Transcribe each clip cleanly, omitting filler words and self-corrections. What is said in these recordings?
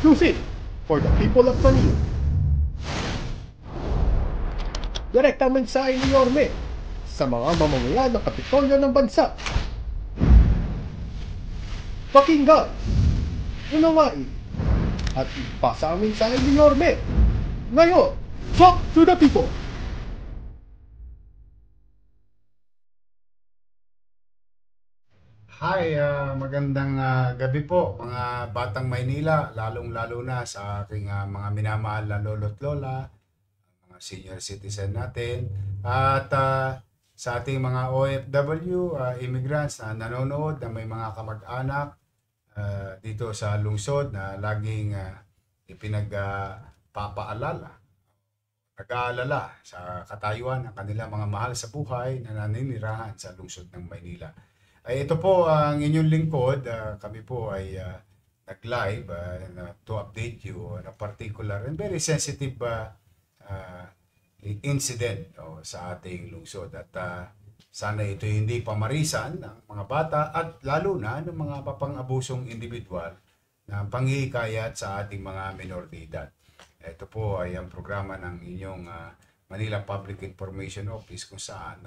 exclusive for the people of Manila. Direktang mensahe ni Yorme sa mga mamamayan ng Kapitolyo ng bansa. Pakinggan, unawain, at ipasa ang mensahe ni Yorme. Ngayon, talk to the people. Hi, magandang gabi po mga Batang Maynila, lalong-lalo na sa aking mga minamahal na lolo't lola, mga senior citizen natin, at sa ating mga OFW, immigrants na nanonood na may mga kamag-anak dito sa lungsod na laging ipinagpapaalala, nag-aalala sa katayuan ng kanilang mga mahal sa buhay na naninirahan sa lungsod ng Maynila. Ay ito po ang inyong lingkod. Kami po ay nag-live to update you on a particular and very sensitive incident sa ating lungsod. At sana ito hindi pamarisan ng mga bata at lalo na ng mga papang-abusong individual na panghihikayat sa ating mga minor de edad. Ito po ay ang programa ng inyong Manila Public Information Office kung saan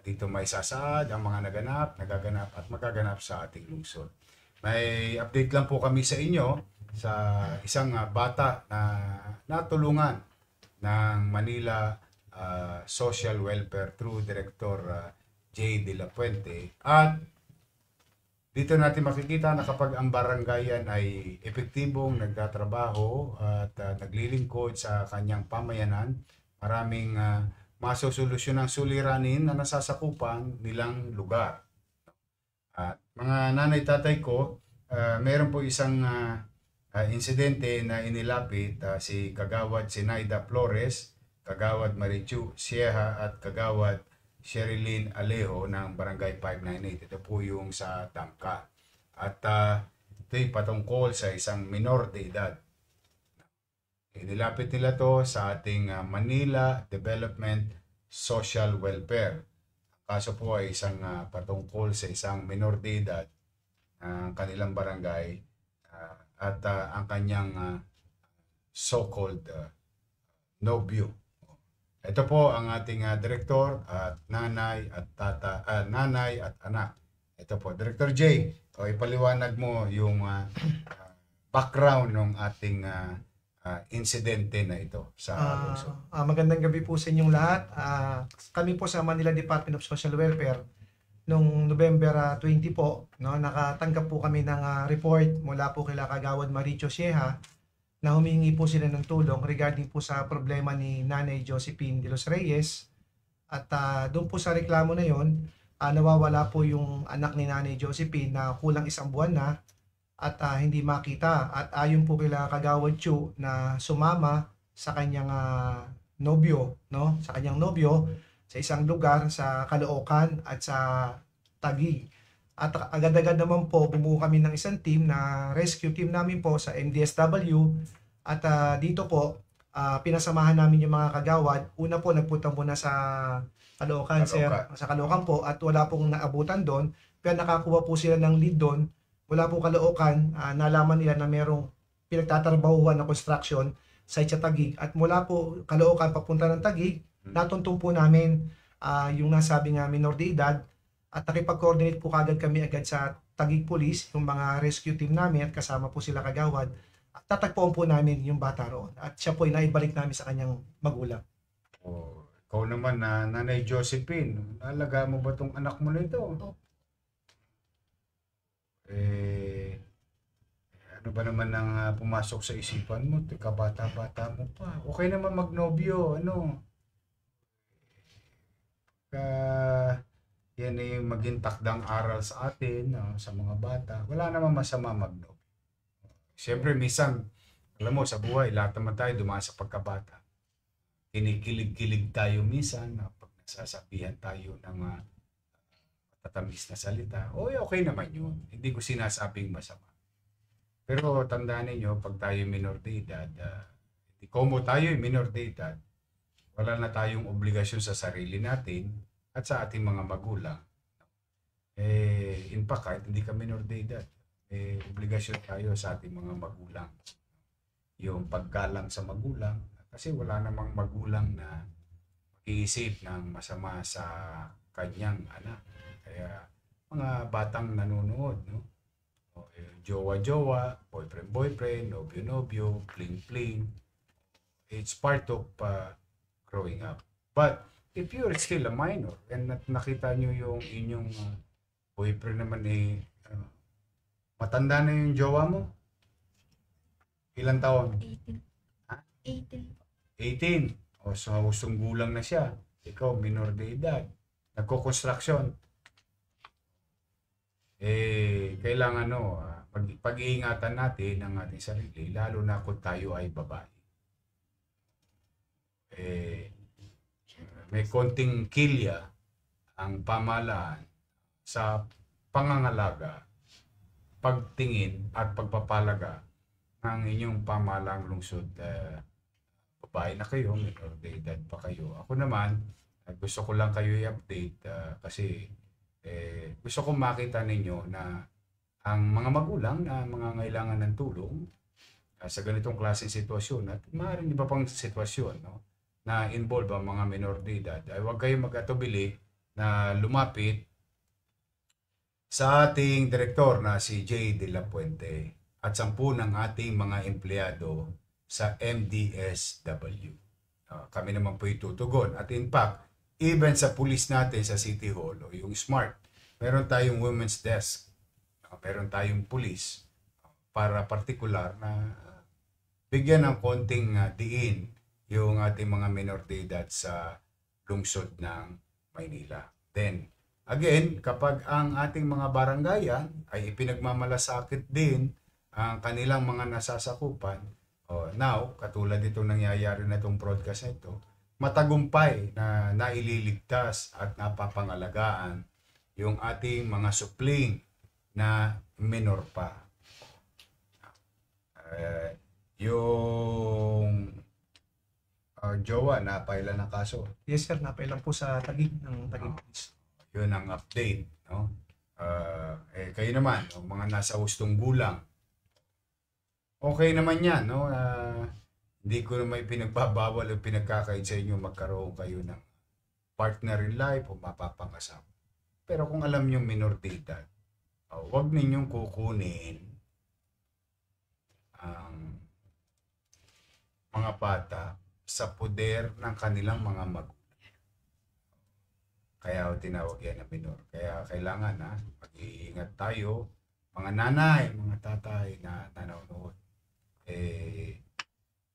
dito may sasaad ang mga nagaganap at magaganap sa ating lungsod. May update lang po kami sa inyo sa isang bata na natulungan ng Manila Social Welfare through Director J. De La Fuente. At dito natin makikita na kapag ang barangayan ay epektibong nagtatrabaho at naglilingkod sa kanyang pamayanan, maraming masosolusyon ng suliranin na nasasakupan nilang lugar. At mga nanay tatay ko, meron po isang insidente na inilapit si Kagawad Sinaida Flores, Kagawad Marichu Sieha at Kagawad Sherilyn Alejo ng Barangay 598. Ito po yung sa Damka. At ito'y patungkol sa isang minor de edad. Inilapit nila to sa ating Manila Development Social Welfare. Kaso po ay isang patungkol sa isang minor de edad ng kanilang barangay at ang kanyang so-called nobyo. Ito po ang ating direktor at nanay at nanay at anak. Ito po, Director J. Ipaliwanag mo yung background ng ating insidente na ito sa lungsod. Magandang gabi po sa inyong lahat. Kami po sa Manila Department of Social Welfare noong November 20 po, no, nakatanggap po kami ng report mula po kila Kagawad Maricho Sieha na humingi po sila ng tulong regarding po sa problema ni Nanay Josephine de los Reyes. At doon po sa reklamo na yon, nawawala po yung anak ni Nanay Josephine na kulang isang buwan na at hindi makita. At ayon po kila Kagawad Chu na sumama sa kanyang nobyo, no? Sa kanyang nobyo sa isang lugar sa Caloocan at sa Taguig. At agad-agad naman po bumuo kami ng isang team na rescue team namin po sa MDSW. At dito po pinasamahan namin yung mga kagawad. Una po nagpunta muna sa Caloocan, sir, sa Caloocan po, at wala pong naabutan doon. Pero nakakuha po sila ng lead doon. Wala po Caloocan, nalaman nila na merong pinagtatrabahuhan na construction sa Taguig. At mula po Caloocan papunta ng Taguig, natuntun po namin yung nasabi nga minor de edad. At nakipag-coordinate po kagad kami agad sa Taguig Police, yung mga rescue team namin at kasama po sila kagawad. At tatagpuan po namin yung bata roon. At siya po ay naibalik namin sa kanyang magulang. Ikaw naman na Nanay Josephine, alaga mo ba tong anak mo nito? Ano ba naman ang pumasok sa isipan mo? Teka, bata-bata mo pa. Okay naman magnobyo, ano? Yan ay maging takdang aral sa atin, sa mga bata. Wala naman masama magnobyo. Siyempre, minsan, alam mo, sa buhay, lahat naman tayo dumaan sa pagkabata. Kinikilig-kilig tayo minsan, pag nasasabihan tayo ng matatamis na salita. Okay naman yun. Hindi ko sinasabing masama. Pero tandaan ninyo, pag tayo minor de edad, como tayo minor de edad, wala na tayong obligasyon sa sarili natin at sa ating mga magulang. In fact, kahit hindi ka minor de edad, obligasyon tayo sa ating mga magulang. Yung paggalang sa magulang, kasi wala namang magulang na iisip ng masama sa kanyang anak. Kaya mga batang nanonood, no? Jowa-jowa, boyfriend-boyfriend, nobyo-nobyo, pling-pling. It's part of growing up. But if you're still a minor and nakita nyo yung inyong boyfriend naman matanda na yung jowa mo, ilang taon? 18. Ha? 18. 18. O so hustong gulang na siya. Ikaw, minor de edad. Nagko-construction. Kailangan pag-iingatan natin ang ating sarili, lalo na kung tayo ay babae. May konting kilya ang pamahalaan sa pangangalaga, pagtingin at pagpapalaga ng inyong pamahalaang lungsod. Babae na kayo, minor de edad pa kayo. Ako naman, gusto ko lang kayo i-update kasi gusto ko makita ninyo na ang mga magulang na mga ngailangan ng tulong sa ganitong klaseng sitwasyon at maaaring iba pang sitwasyon, no, na involve ang mga minor de edad, ay huwag kayong mag-atubili na lumapit sa ating direktor na si J. De La Puente at 10 ng ating mga empleyado sa MDSW. Kami naman po itutugon. At in fact, even sa pulis natin sa City Hall o yung SMART, meron tayong women's desk, meron tayong pulis para partikular na bigyan ng konting diin yung ating mga minor de edad sa lungsod ng Maynila. Then, again, kapag ang ating mga barangayan ay ipinagmamalasakit din ang kanilang mga nasasakupan, now, katulad itong nangyayari na itong broadcast na ito, matagumpay na naililigtas at napapangalagaan yung ating mga supling na minor pa. Yung jowa na paila ng kaso. Yes sir, napailan po sa Taguig ng Taguig Police. Yun ang update, no? Kayo naman, mga nasa hustong gulang, okay naman yan, no? Hindi ko naman pinagbabawal o pinagkakait sa inyo magkaroon kayo ng partner in life o mapapangasap. Pero kung alam nyo minor de edad, huwag ninyong kukunin ang mga bata sa poder ng kanilang mga magulang. Kaya tinawag yan na minor. Kaya kailangan mag-iingat tayo, mga nanay, mga tatay na nanonood.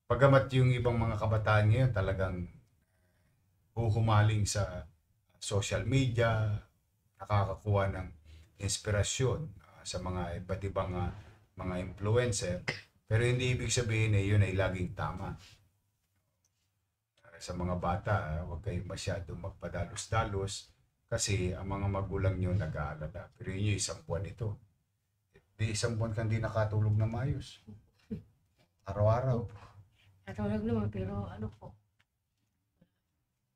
Pagamat yung ibang mga kabataan ngayon talagang huhumaling sa social media, nakakakuha ng inspirasyon sa mga iba't ibang mga influencer, pero hindi ibig sabihin na yun ay laging tama. Sa mga bata, huwag kayong masyadong magpadalos-dalos kasi ang mga magulang nyo nag-aalala. Pero yun yung 1 buwan ito. Di 1 buwan kang di nakatulog na maayos. Araw-araw. Natulog naman, pero ano po,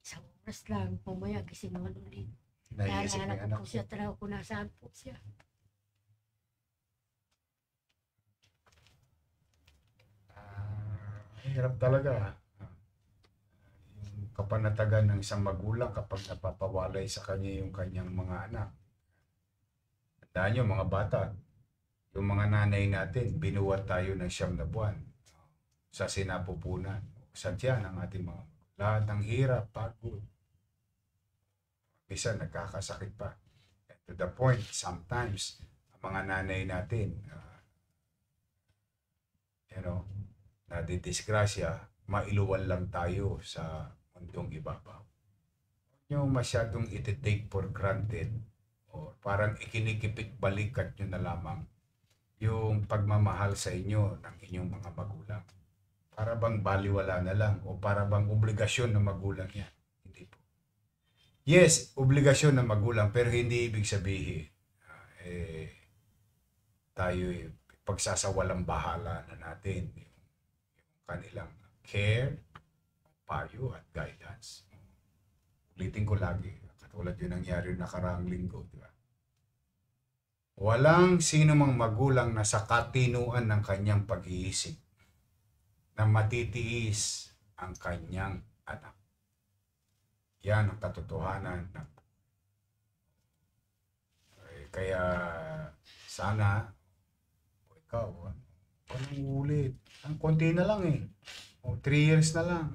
1 oras lang, pumaya, gising naman ulit. Naiisip mo yung Naalala anak ko po mo. siya, talaga kung nasaan po siya. Hirap talaga. Yung kapanatagan ng isang magulang kapag napapawalay sa kanya yung kanyang mga anak. Tandaan nyo mga bata, yung mga nanay natin, binuwat tayo ng 9 na buwan sa sinapupunan. Sadya ng ating mga lahat ng hirap, pagod. Minsan nagkakasakit pa. And to the point, sometimes, ang mga nanay natin, nadidisgrasya, mailuwal lang tayo sa mundong ibabaw. Huwag nyo masyadong iti-take for granted o parang ikinikipit balikat nyo na lamang yung pagmamahal sa inyo ng inyong mga magulang. Para bang baliwala na lang o para bang obligasyon ng magulang yan. Hindi po. Yes, obligasyon ng magulang pero hindi ibig sabihin tayo pagsasawalang bahala na natin yung kanilang care, payo at guidance. Ulitin ko lagi, katulad yun nangyari nakaraang linggo, di ba? Walang sino mang magulang na sa katinuan ng kanyang pag-iisip na matitiis ang kanyang anak. Yan ang katotohanan. Kaya sana, ikaw, walang ulit. Ang konti na lang eh. 3 years na lang.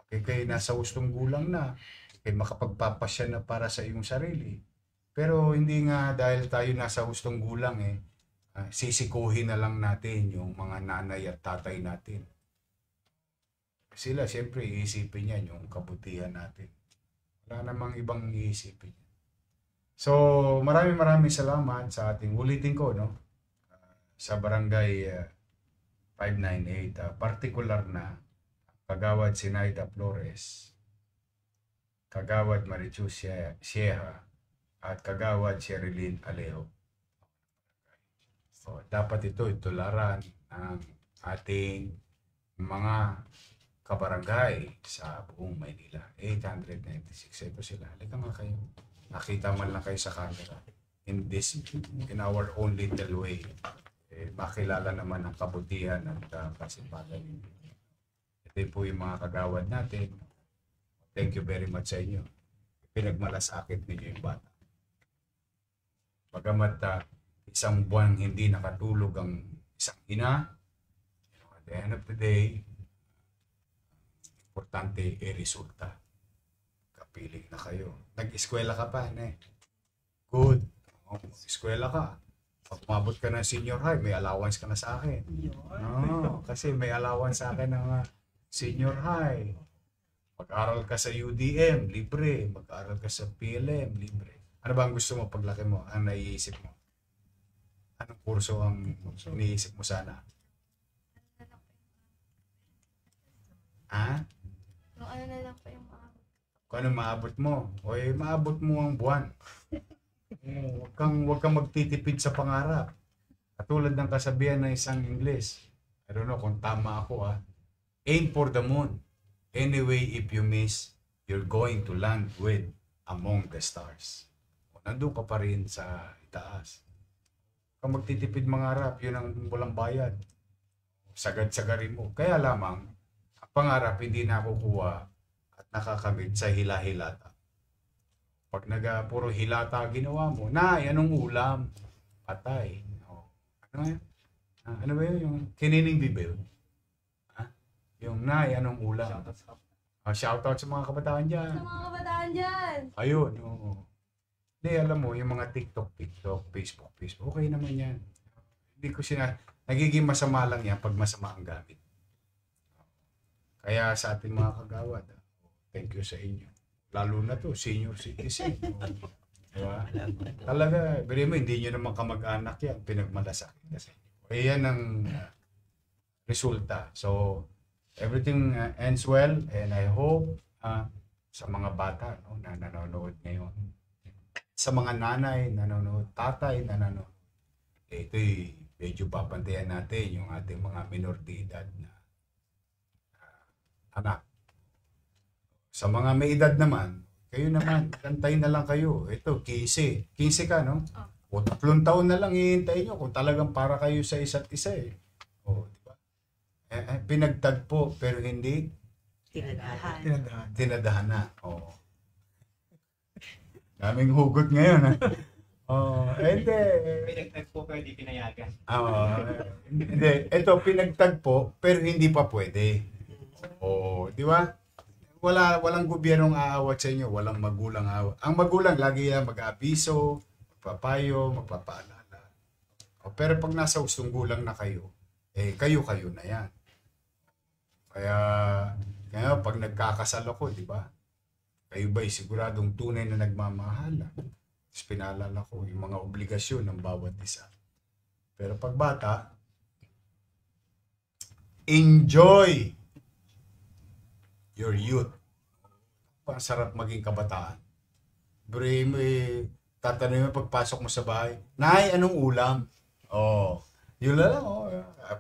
Kayo nasa hustong gulang na. Kayo makapagpapasya na para sa iyong sarili. Pero hindi nga dahil tayo nasa hustong gulang sisikuhin na lang natin yung mga nanay at tatay natin. Sila siyempre iisipin yan yung kabutihan natin. Wala namang ibang iisipin. So maraming salamat sa ating ulitin ko sa barangay 598, particular na Kagawad Sinaida Flores, Kagawad Marichu Sieha, at Kagawad Sherilyn Alejo. So, dapat ito itularan ng ating mga kabarangay sa buong Maynila. 896. Ito sila. Halika nga kayo. Nakita man lang kayo sa camera. In our own little way. Makilala naman ang kabutihan at kasipagan. Ito po yung mga kagawad natin. Thank you very much sa inyo. Pinagmalasakit ninyo yung bata. Bagamat isang buwan hindi nakatulog ang isang ina, at the end of the day, importante resulta. Kapiling na kayo. Nag-eskwela ka pa, Good. Eskwela ka. Pag umabot ka ng senior high, may allowance ka na sa akin. Kasi may allowance sa akin ng senior high. Mag-aral ka sa UDM, libre. Mag-aral ka sa PLM, libre. Ano ba ang gusto mo paglaki mo? Ang naiisip mo? Anong kurso ang iniisip mo sana? Kung ano na lang po yung maabot. Kung ano maabot mo? O maabot mo ang buwan. Huwag kang magtitipid sa pangarap. Katulad ng kasabihan ng isang Ingles. I don't know kung tama ako Aim for the moon. Anyway, if you miss, you're going to land with among the stars. Nandun ka pa rin sa itaas. Kung magtitipid mangarap, yun ang walang bayad. Sagad-sagarin mo. Kaya lamang, ang pangarap hindi nakukuha at nakakamit sa hila-hilata. Pag puro hilata ginawa mo, anong ulam? Patay. Ano yan? Ano ba yun? Yung kinining bibel? Yung anong ulam? Shoutout sa mga kabataan dyan. Sa mga kabataan dyan! Ayun, Hindi, alam mo, yung mga TikTok, Facebook, okay naman yan. Hindi ko nagiging masama lang yan pag masama ang gamit. Kaya sa ating mga kagawad, thank you sa inyo. Lalo na to, senior citizen. Diba? Talaga, beri mo, hindi nyo naman kamag-anak yan, pinagmalasakit kasi. Kaya yan ang resulta. So, everything ends well, and I hope sa mga bata na nanonood ngayon, sa mga nanay nanonood, tatay nanonood, ito'y medyo papantayan natin yung ating mga minor de edad na anak. Sa mga may edad naman, kayo naman, kantayin na lang kayo. Ito, 15 ka, no? O 3 taon na lang hihintayin nyo kung talagang para kayo sa isa't isa diba? Pinagtagpo pero hindi tinadhana. Daming hugot ngayon, hindi. Pinagtagpo pero hindi pinayagan. Hindi. Ito, pinagtagpo pero hindi pa pwede. Di ba? Walang gobyernong aawat sa inyo. Walang magulang aawat. Ang magulang, lagi yan mag-aabiso, magpapayo, magpapaalala. Pero pag nasa hustong gulang na kayo, kayo na yan. Kaya pag nagkakasal ako, di ba? Kayo ba'y siguradong tunay na nagmamahala? Tapos pinaalala ko yung mga obligasyon ng bawat isa. Pero pag bata, enjoy your youth. Pasarap maging kabataan. Bri mo tatanungin mo pagpasok mo sa bahay, Nay, anong ulam? Yun lang,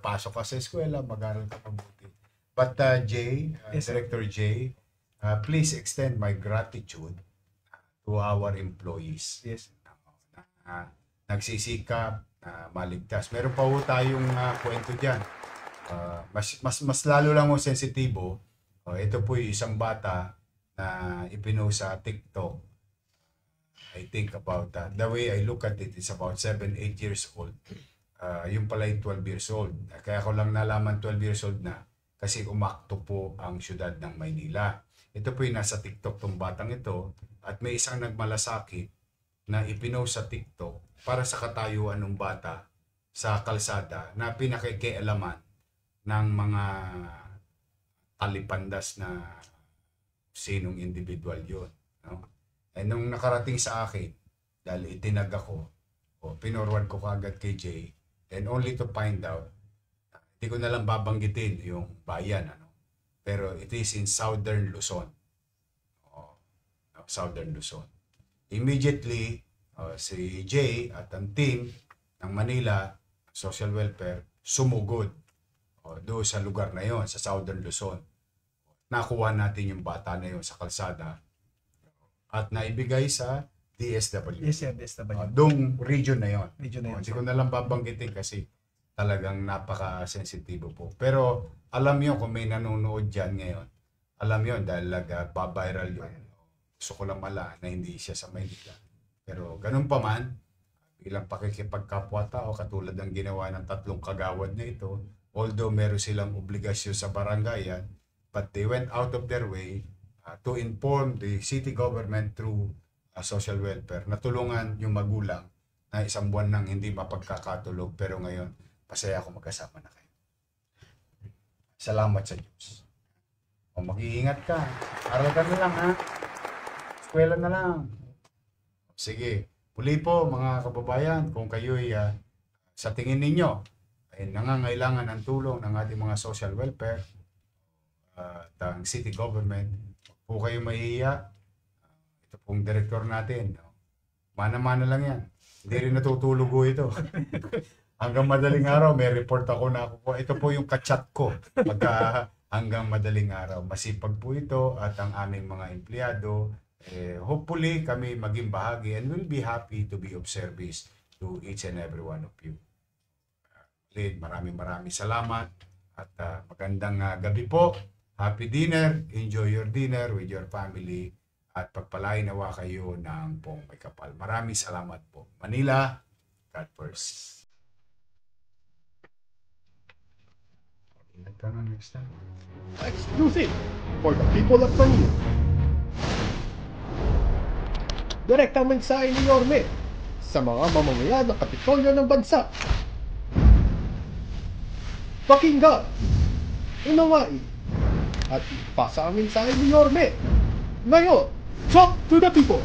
pasok ka sa eskwela, mag-aral ka mabuti. But Jay, Director Jay, please extend my gratitude to our employees. Yes. nagsisikap na maligtas. Meron pa po tayong kwento dyan. Mas lalo lang mo sensitibo. Ito po yung isang bata na ipinost sa TikTok. I think about the way I look at it is about 7-8 years old. Yung pala yung 12 years old. Kaya ko lang nalaman 12 years old na kasi umakto po ang syudad ng Maynila. Ito po yung nasa TikTok tong batang ito at may isang nagmalasakit na ipinost sa TikTok para sa katayuan ng bata sa kalsada na pinakikialaman ng mga talipandas na sinong individual yun. No? Eh nung nakarating sa akin, dahil itinag ako, pinorward ko kagad kay Jay, and only to find out, hindi ko na lang babanggitin yung bayan, pero it is in Southern Luzon. Southern Luzon. Immediately, si Jay at ang team ng Manila Social Welfare sumugod doon sa lugar na yon, sa Southern Luzon. Nakuha natin yung bata na yon sa kalsada at naibigay sa DSW. Doong region na yon. Hindi ko na lang babanggitin kasi talagang napaka-sensitibo po. Pero alam nyo kung may nanonood dyan ngayon, alam nyo dahil nag-viral yun. Gusto ko lang mala na hindi siya sa Maynila. Pero ganun pa man, bilang pakikipagkapwa-tao katulad ng ginawa ng 3 kagawad na ito, although meron silang obligasyon sa barangayan, but they went out of their way to inform the city government through social welfare na tulungan yung magulang na 1 buwan nang hindi mapagkakatulog pero ngayon pasaya ako magkasama na kayo. Salamat sa Diyos. Mag-iingat ka. Aral ka na lang ha. Eskwela na lang. Sige. Muli po mga kababayan, kung kayo'y sa tingin ninyo ay nangangailangan ng tulong ng ating mga social welfare at ang city government, po kayo mahihiya. Ito pong direktor natin. Mana-mana lang yan. Hindi rin natutulog ko ito. Hanggang madaling araw, may report ako na ako. Ito po yung kachat ko. Hanggang madaling araw. Masipag po ito at ang aming mga empleyado. Hopefully, kami maging bahagi and we'll be happy to be of service to each and every one of you. Maraming salamat at magandang gabi po. Happy dinner. Enjoy your dinner with your family at pagpalain nawa kayo ng pong may kapal. Maraming salamat po. Manila, God first. Exclusive for the people of Manila. Direktang mensahe ni Yorme sa mga mamamayan ng Kapitolyo ng bansa. Pakinggan, unawain, at ipasa ang mensahe ni Yorme. Ngayon, talk to the people.